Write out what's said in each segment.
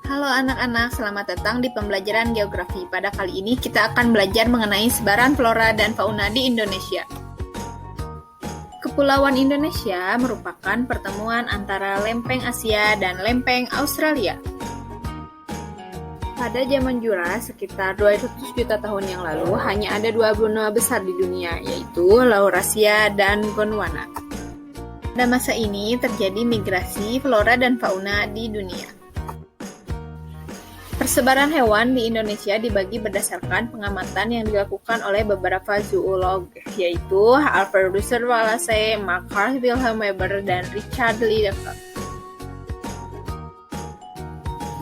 Halo anak-anak, selamat datang di pembelajaran geografi. Pada kali ini kita akan belajar mengenai sebaran flora dan fauna di Indonesia. Kepulauan Indonesia merupakan pertemuan antara lempeng Asia dan lempeng Australia. Pada zaman Jura, sekitar 200 juta tahun yang lalu, hanya ada dua benua besar di dunia, yaitu Laurasia dan Gondwana. Pada masa ini terjadi migrasi flora dan fauna di dunia. Persebaran hewan di Indonesia dibagi berdasarkan pengamatan yang dilakukan oleh beberapa zoolog, yaitu Alfred Russel Wallace, Mark Wilhelm Weber, dan Richard Leduc.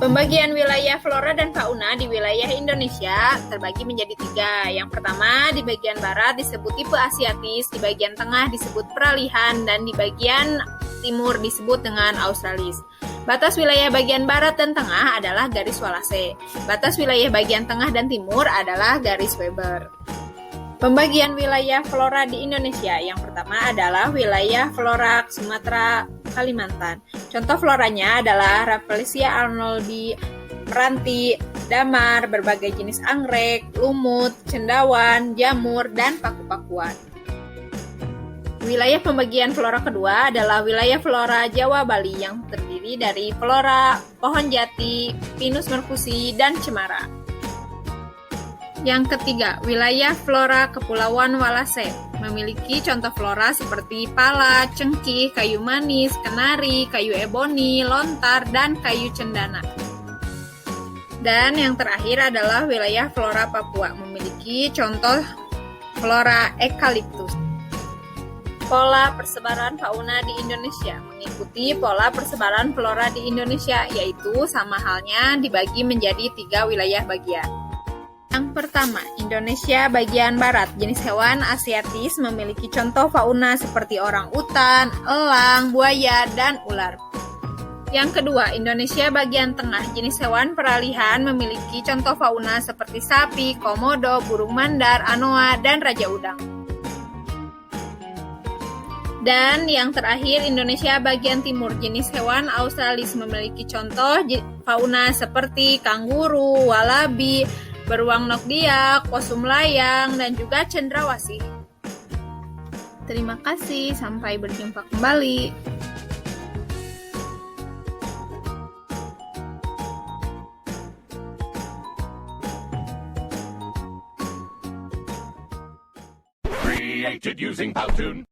Pembagian wilayah flora dan fauna di wilayah Indonesia terbagi menjadi tiga. Yang pertama, di bagian barat disebut tipe Asiatis, di bagian tengah disebut peralihan, dan di bagian timur disebut dengan Australis. Batas wilayah bagian barat dan tengah adalah garis Wallace. Batas wilayah bagian tengah dan timur adalah garis Weber. Pembagian wilayah flora di Indonesia. Yang pertama adalah wilayah flora Sumatera, Kalimantan. Contoh floranya adalah Rafflesia arnoldi, meranti, damar, berbagai jenis anggrek, lumut, cendawan, jamur, dan paku-pakuan. Wilayah pembagian flora kedua adalah wilayah flora Jawa Bali yang terdiri dari flora pohon jati, Pinus mercusi, dan cemara. Yang ketiga, wilayah flora Kepulauan Wallace memiliki contoh flora seperti pala, cengkih, kayu manis, kenari, kayu eboni, lontar, dan kayu cendana. Dan yang terakhir adalah wilayah flora Papua memiliki contoh flora eukaliptus. Pola persebaran fauna di Indonesia mengikuti pola persebaran flora di Indonesia, yaitu sama halnya dibagi menjadi tiga wilayah bagian. Yang pertama, Indonesia bagian barat. Jenis hewan Asiatis memiliki contoh fauna seperti orangutan, elang, buaya, dan ular. Yang kedua, Indonesia bagian tengah. Jenis hewan peralihan memiliki contoh fauna seperti sapi, komodo, burung mandar, anoa, dan raja udang. Dan yang terakhir, Indonesia bagian timur. Jenis hewan Australis memiliki contoh fauna seperti kanguru, walabi, beruang nokdiak, posum layang, dan juga cendrawasih. Terima kasih, sampai berjumpa kembali. Created using Powtoon.